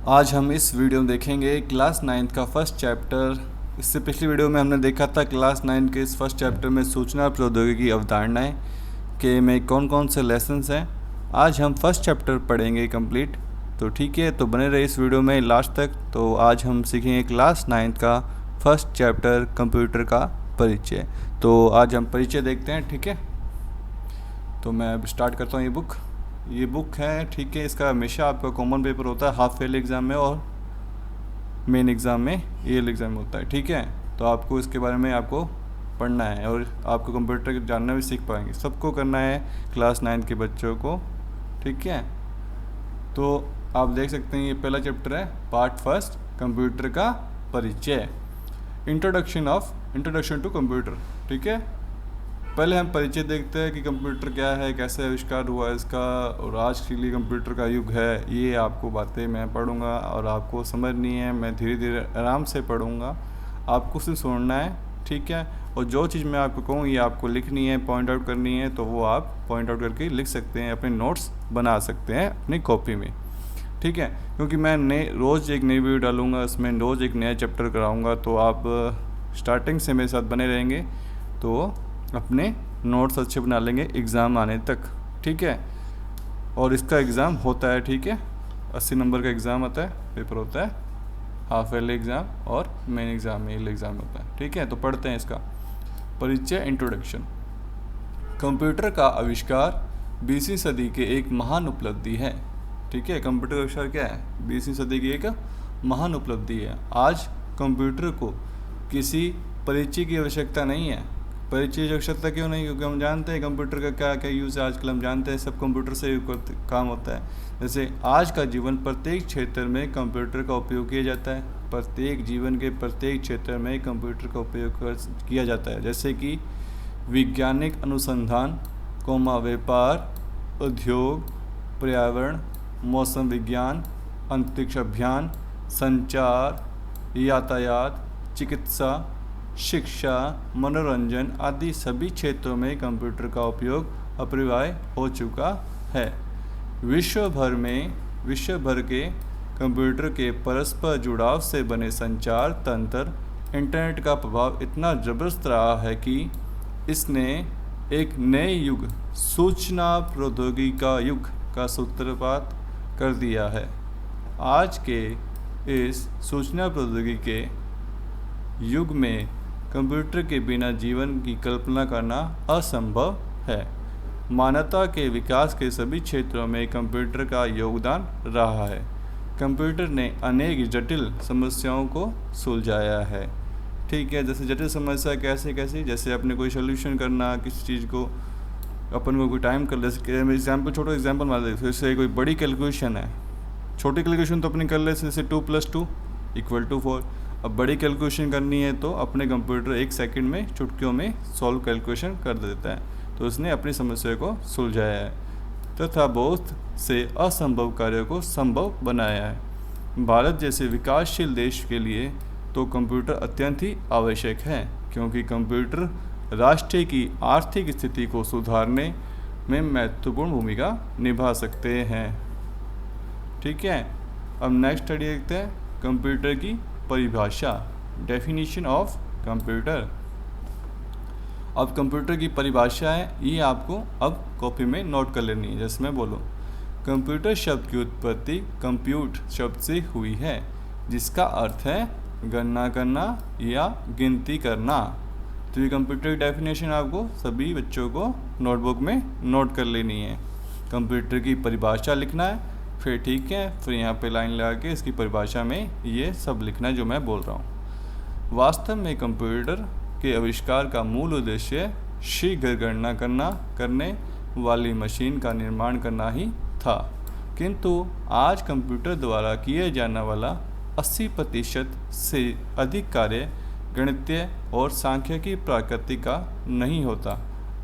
आज हम इस वीडियो में देखेंगे क्लास 9th का फर्स्ट चैप्टर। इससे पिछली वीडियो में हमने देखा था क्लास 9 के इस फर्स्ट चैप्टर में सूचना प्रौद्योगिकी अवधारणाएं के में कौन कौन से लेसन्स हैं। आज हम फर्स्ट चैप्टर पढ़ेंगे कंप्लीट। तो ठीक है, तो बने रहे इस वीडियो में लास्ट तक। तो आज हम सीखेंगे क्लास 9th का फर्स्ट चैप्टर कंप्यूटर का परिचय। तो आज हम परिचय देखते हैं, ठीक है। तो मैं अब स्टार्ट करता हूँ। ये बुक है, ठीक है। इसका हमेशा आपका कॉमन पेपर होता है हाफ ईयरली एग्ज़ाम में और मेन एग्ज़ाम में ईयरली एग्ज़ाम में होता है, ठीक है। तो आपको इसके बारे में आपको पढ़ना है और आपको कंप्यूटर जानना भी सीख पाएंगे। सबको करना है क्लास 9 के बच्चों को, ठीक है। तो आप देख सकते हैं ये पहला चैप्टर है, पार्ट फर्स्ट, कंप्यूटर का परिचय, इंट्रोडक्शन टू कंप्यूटर, ठीक है। पहले हम परिचय देखते हैं कि कंप्यूटर क्या है, कैसे आविष्कार हुआ इसका, और आज के लिए कंप्यूटर का युग है। ये आपको बातें मैं पढ़ूंगा और आपको समझनी है। मैं धीरे धीरे आराम से पढ़ूंगा, आपको सिर्फ सुनना है, ठीक है। और जो चीज़ मैं आपको कहूँ ये आपको लिखनी है, पॉइंट आउट करनी है, तो वो आप पॉइंट आउट करके लिख सकते हैं, अपने नोट्स बना सकते हैं अपनी कॉपी में, ठीक है। क्योंकि मैं रोज़ एक नई वीडियो डालूंगा, इसमें रोज़ एक नया चैप्टर कराऊँगा। तो आप स्टार्टिंग से मेरे साथ बने रहेंगे तो अपने नोट्स अच्छे बना लेंगे एग्ज़ाम आने तक, ठीक है। और इसका एग्ज़ाम होता है, ठीक है, 80 नंबर का एग्ज़ाम आता है, पेपर होता है, हाफ ईयरली एग्ज़ाम और मेन एग्ज़ाम ईयरली एग्ज़ाम होता है, ठीक है। तो पढ़ते हैं इसका परिचय, इंट्रोडक्शन। कंप्यूटर का आविष्कार 20वीं सदी के एक महान उपलब्धि है, ठीक है। कंप्यूटर का आविष्कार क्या है? 20वीं सदी की एक महान उपलब्धि है। आज कंप्यूटर को किसी परिचय की आवश्यकता नहीं है। परिचय की आवश्यकता क्यों नहीं? क्योंकि हम जानते हैं कंप्यूटर का क्या क्या यूज़ है। आजकल हम जानते हैं सब कंप्यूटर से काम होता है। जैसे आज का जीवन प्रत्येक क्षेत्र में कंप्यूटर का उपयोग किया जाता है। प्रत्येक जीवन के प्रत्येक क्षेत्र में कंप्यूटर का उपयोग किया जाता है। जैसे कि वैज्ञानिक अनुसंधान, व्यापार, उद्योग, पर्यावरण, मौसम विज्ञान, अंतरिक्ष अभियान, संचार, यातायात, चिकित्सा, शिक्षा, मनोरंजन आदि सभी क्षेत्रों में कंप्यूटर का उपयोग अपरिहार्य हो चुका है। विश्व भर के कंप्यूटर के परस्पर जुड़ाव से बने संचार तंत्र, इंटरनेट का प्रभाव इतना ज़बरदस्त रहा है कि इसने एक नए युग, सूचना प्रौद्योगिकी का युग का सूत्रपात कर दिया है। आज के इस सूचना प्रौद्योगिकी के युग में कंप्यूटर के बिना जीवन की कल्पना करना असंभव है। मानवता के विकास के सभी क्षेत्रों में कंप्यूटर का योगदान रहा है। कंप्यूटर ने अनेक जटिल समस्याओं को सुलझाया है, ठीक है। जैसे जटिल समस्या कैसे, जैसे अपने कोई सोल्यूशन करना किसी चीज़ को, अपन को कोई टाइम कर ले। छोटा एग्जाम्पल मान ले, जैसे कोई बड़ी कैलकुलेशन है, छोटी कैलकुलेशन तो अपनी कर ले, जैसे 2 + 2 = 4। अब बड़ी कैलकुलेशन करनी है तो अपने कंप्यूटर 1 सेकंड में, चुटकियों में सॉल्व कैलकुलेशन कर देता है। तो उसने अपनी समस्या को सुलझाया है तथा बहुत से असंभव कार्यों को संभव बनाया है। भारत जैसे विकासशील देश के लिए तो कंप्यूटर अत्यंत ही आवश्यक है, क्योंकि कंप्यूटर राष्ट्र की आर्थिक स्थिति को सुधारने में महत्वपूर्ण भूमिका निभा सकते हैं, ठीक है। अब नेक्स्ट स्टडी देखते हैं, कंप्यूटर की परिभाषा, डेफिनेशन ऑफ कंप्यूटर। अब कंप्यूटर की परिभाषा है, ये आपको अब कॉपी में नोट कर लेनी है। जैसे मैं बोलूँ, कंप्यूटर शब्द की उत्पत्ति कंप्यूट शब्द से हुई है, जिसका अर्थ है गणना करना या गिनती करना। तो ये कंप्यूटर की डेफिनेशन आपको सभी बच्चों को नोटबुक में नोट कर लेनी है। कंप्यूटर की परिभाषा लिखना है, फिर ठीक है, फिर यहाँ पे लाइन लगा के इसकी परिभाषा में ये सब लिखना है जो मैं बोल रहा हूँ। वास्तव में कंप्यूटर के आविष्कार का मूल उद्देश्य शीघ्र गणना करने वाली मशीन का निर्माण करना ही था, किंतु आज कंप्यूटर द्वारा किए जाने वाला 80% से अधिक कार्य गणितीय और सांख्यिकी प्रकृति का नहीं होता।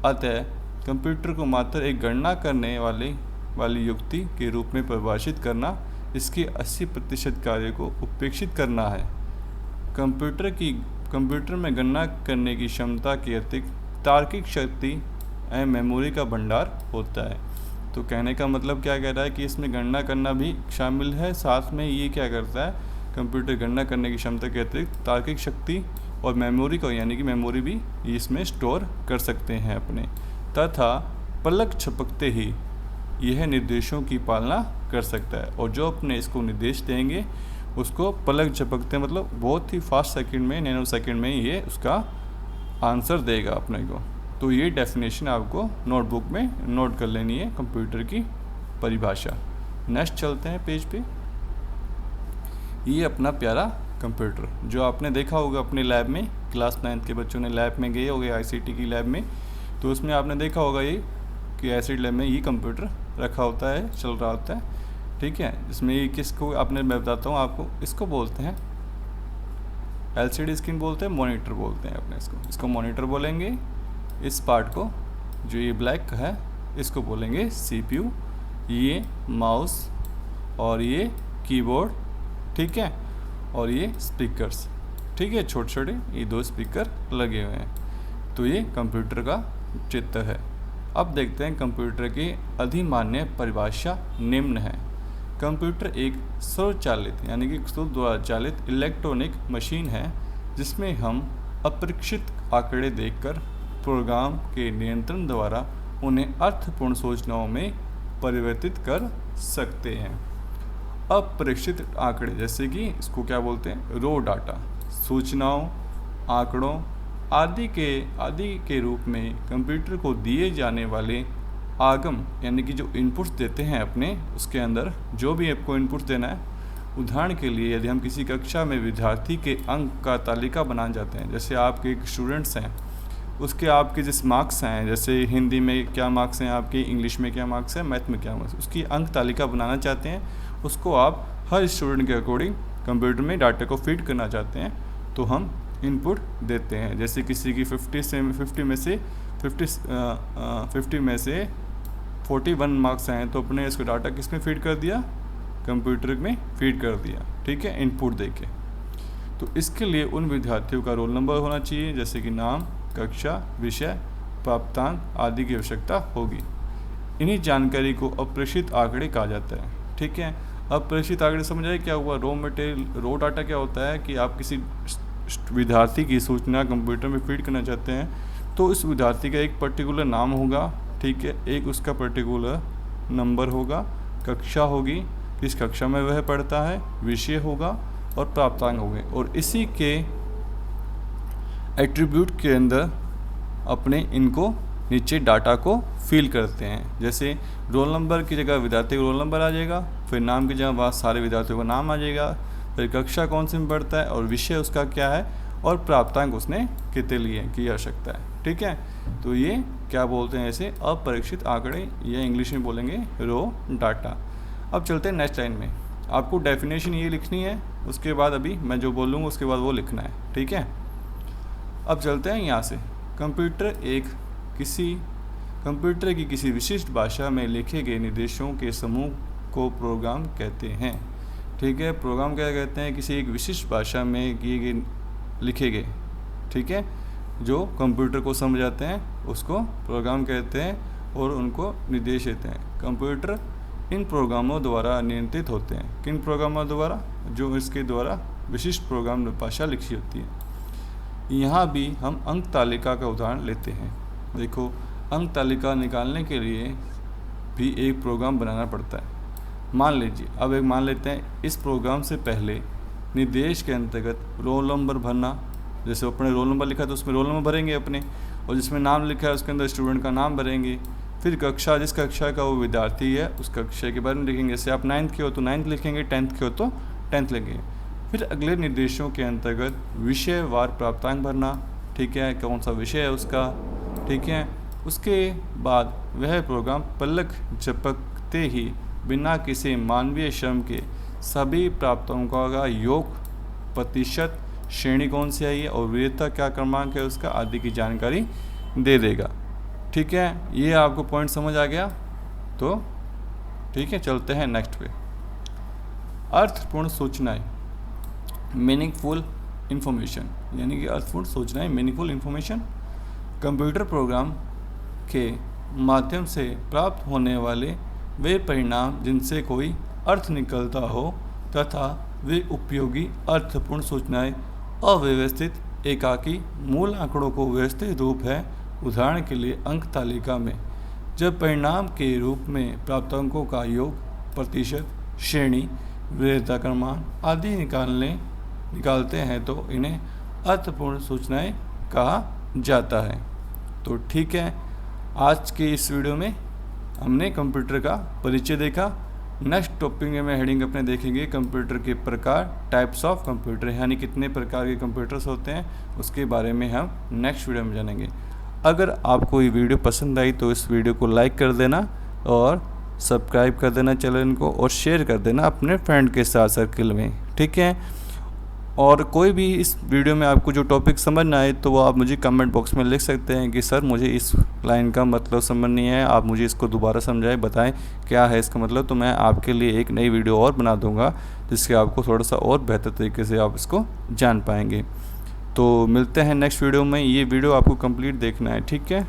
अतः कंप्यूटर को मात्र एक गणना करने वाली युक्ति के रूप में परिभाषित करना, इसके 80% कार्य को उपेक्षित करना है। कंप्यूटर में गणना करने की क्षमता के अतिरिक्त तार्किक शक्ति एवं मेमोरी का भंडार होता है। तो कहने का मतलब क्या कह रहा है कि इसमें गणना करना भी शामिल है, साथ में ये क्या करता है, कंप्यूटर गणना करने की क्षमता के अतिरिक्त तार्किक शक्ति और मेमोरी को, यानी कि मेमोरी भी इसमें स्टोर कर सकते हैं अपने, तथा पलक झपकते ही यह निर्देशों की पालना कर सकता है। और जो अपने इसको निर्देश देंगे उसको पलक झपकते मतलब बहुत ही फास्ट सेकंड में, नैनो सेकंड में ये उसका आंसर देगा अपने को। तो ये डेफिनेशन आपको नोटबुक में नोट कर लेनी है कंप्यूटर की परिभाषा। नेक्स्ट चलते हैं पेज पे। ये अपना प्यारा कंप्यूटर जो आपने देखा होगा अपने लैब में, क्लास 9 के बच्चों ने लैब में गए होंगे आईसीटी की लैब में, तो उसमें आपने देखा होगा ये कि एसिड लैब में ये कंप्यूटर रखा होता है, चल रहा होता है, ठीक है। इसमें ये किसको आपने, मैं बताता हूँ आपको, इसको बोलते हैं एलसीडी स्क्रीन बोलते हैं, मॉनिटर बोलते हैं अपने इसको मॉनिटर बोलेंगे। इस पार्ट को जो ये ब्लैक है इसको बोलेंगे सीपीयू, ये माउस और ये कीबोर्ड, ठीक है, और ये स्पीकर्स, ठीक है, छोटे छोटे ये 2 स्पीकर लगे हुए हैं। तो ये कंप्यूटर का चित्र है। अब देखते हैं कंप्यूटर की अधिमान्य परिभाषा निम्न है। कंप्यूटर एक स्वचालित यानी कि खुद द्वारा चालित इलेक्ट्रॉनिक मशीन है जिसमें हम अपरीक्षित आंकड़े देखकर प्रोग्राम के नियंत्रण द्वारा उन्हें अर्थपूर्ण सूचनाओं में परिवर्तित कर सकते हैं। अपरीक्षित आंकड़े जैसे कि इसको क्या बोलते हैं, रो डाटा, सूचनाओं, आंकड़ों आदि के रूप में कंप्यूटर को दिए जाने वाले आगम यानी कि जो इनपुट्स देते हैं अपने, उसके अंदर जो भी आपको इनपुट्स देना है। उदाहरण के लिए यदि हम किसी कक्षा में विद्यार्थी के अंक का तालिका बनाना चाहते हैं, जैसे आपके एक स्टूडेंट्स हैं, उसके आपके जिस मार्क्स हैं, जैसे हिंदी में क्या मार्क्स हैं आपके, इंग्लिश में क्या मार्क्स हैं, मैथ में क्या मार्क्स, उसकी अंक तालिका बनाना चाहते हैं। उसको आप हर स्टूडेंट के अकॉर्डिंग कंप्यूटर में डाटा को फीड करना चाहते हैं, तो हम इनपुट देते हैं। जैसे किसी की 50 में से 41 मार्क्स हैं, तो अपने इसको डाटा किस में फीड कर दिया, कंप्यूटर में फीड कर दिया, ठीक है, इनपुट देके। तो इसके लिए उन विद्यार्थियों का रोल नंबर होना चाहिए, जैसे कि नाम, कक्षा, विषय, प्राप्तांक आदि की आवश्यकता होगी। इन्हीं जानकारी को अप्रेषित आंकड़े कहा जाता है, ठीक है। अप्रेषित आंकड़े समझ आए क्या हुआ, रो डाटा क्या होता है कि आप किसी विद्यार्थी की सूचना कंप्यूटर में फीड करना चाहते हैं, तो उस विद्यार्थी का एक पर्टिकुलर नाम होगा, ठीक है, एक उसका पर्टिकुलर नंबर होगा, कक्षा होगी, किस कक्षा में वह पढ़ता है, विषय होगा और प्राप्तांक होंगे, और इसी के एट्रीब्यूट के अंदर अपने इनको नीचे डाटा को फिल करते हैं। जैसे रोल नंबर की जगह विद्यार्थी का रोल नंबर आ जाएगा, फिर नाम की जगह वहाँ सारे विद्यार्थियों का नाम आ जाएगा, फिर कक्षा कौन सी में पढ़ता है और विषय उसका क्या है और प्राप्तांक उसने कितने लिए की आवश्यकता है, ठीक है। तो ये क्या बोलते हैं, ऐसे अपरीक्षित आंकड़े, ये इंग्लिश में बोलेंगे रो डाटा। अब चलते हैं नेक्स्ट लाइन में। आपको डेफिनेशन ये लिखनी है, उसके बाद अभी मैं जो बोलूँगा उसके बाद वो लिखना है, ठीक है। अब चलते हैं यहाँ से। कंप्यूटर की किसी विशिष्ट भाषा में लिखे गए निर्देशों के समूह को प्रोग्राम कहते हैं, ठीक है। प्रोग्राम क्या कहते हैं, किसी एक विशिष्ट भाषा में किए गए लिखे गए, ठीक है, जो कंप्यूटर को समझ आते हैं उसको प्रोग्राम कहते हैं और उनको निर्देश देते हैं। कंप्यूटर इन प्रोग्रामों द्वारा नियंत्रित होते हैं। किन प्रोग्रामों द्वारा, जो इसके द्वारा विशिष्ट प्रोग्राम भाषा लिखी होती है। यहाँ भी हम अंक तालिका का उदाहरण लेते हैं। देखो, अंक तालिका निकालने के लिए भी एक प्रोग्राम बनाना पड़ता है। मान लीजिए, अब एक मान लेते हैं, इस प्रोग्राम से पहले निर्देश के अंतर्गत रोल नंबर भरना, जैसे अपने रोल नंबर लिखा तो उसमें रोल नंबर भरेंगे अपने, और जिसमें नाम लिखा है उसके अंदर स्टूडेंट का नाम भरेंगे। फिर कक्षा, जिस कक्षा का वो विद्यार्थी है उस कक्षा के बारे में लिखेंगे। जैसे आप 9th के हो तो 9th लिखेंगे, 10th के हो तो 10th लिखेंगे। फिर अगले निर्देशों के अंतर्गत विषयवार प्राप्तांक भरना, ठीक है, कौन सा विषय है उसका, ठीक है। उसके बाद वह प्रोग्राम पलक झपकते ही बिना किसी मानवीय श्रम के सभी प्राप्तांकों का योग, प्रतिशत, श्रेणी कौन सी आई है और वरीयता क्या क्रमांक है उसका आदि की जानकारी दे देगा, ठीक है। ये आपको पॉइंट समझ आ गया तो ठीक है, चलते हैं नेक्स्ट पे। अर्थपूर्ण सूचनाएं, मीनिंगफुल इंफॉर्मेशन, यानी कि अर्थपूर्ण सूचनाएं, मीनिंगफुल इंफॉर्मेशन कंप्यूटर प्रोग्राम के माध्यम से प्राप्त होने वाले वे परिणाम जिनसे कोई अर्थ निकलता हो तथा वे उपयोगी अर्थपूर्ण सूचनाएं अव्यवस्थित एकाकी मूल आंकड़ों को व्यवस्थित रूप है। उदाहरण के लिए अंक तालिका में जब परिणाम के रूप में प्राप्त अंकों का योग, प्रतिशत, श्रेणी, वरीयता क्रमांक आदि निकालते हैं तो इन्हें अर्थपूर्ण सूचनाएं कहा जाता है। तो ठीक है, आज के इस वीडियो में हमने कंप्यूटर का परिचय देखा। नेक्स्ट टॉपिक में हेडिंग अपने देखेंगे कंप्यूटर के प्रकार, टाइप्स ऑफ कंप्यूटर, यानी कितने प्रकार के कंप्यूटर्स होते हैं, उसके बारे में हम नेक्स्ट वीडियो में जानेंगे। अगर आपको ये वीडियो पसंद आई तो इस वीडियो को लाइक कर देना और सब्सक्राइब कर देना चैनल को, और शेयर कर देना अपने फ्रेंड के साथ सर्कल में, ठीक है। और कोई भी इस वीडियो में आपको जो टॉपिक समझ ना आए तो वो आप मुझे कमेंट बॉक्स में लिख सकते हैं कि सर मुझे इस लाइन का मतलब समझ नहीं है, आप मुझे इसको दोबारा समझाएं, बताएं क्या है इसका मतलब। तो मैं आपके लिए एक नई वीडियो और बना दूंगा जिससे आपको थोड़ा सा और बेहतर तरीके से आप इसको जान पाएंगे। तो मिलते हैं नेक्स्ट वीडियो में। ये वीडियो आपको कंप्लीट देखना है, ठीक है।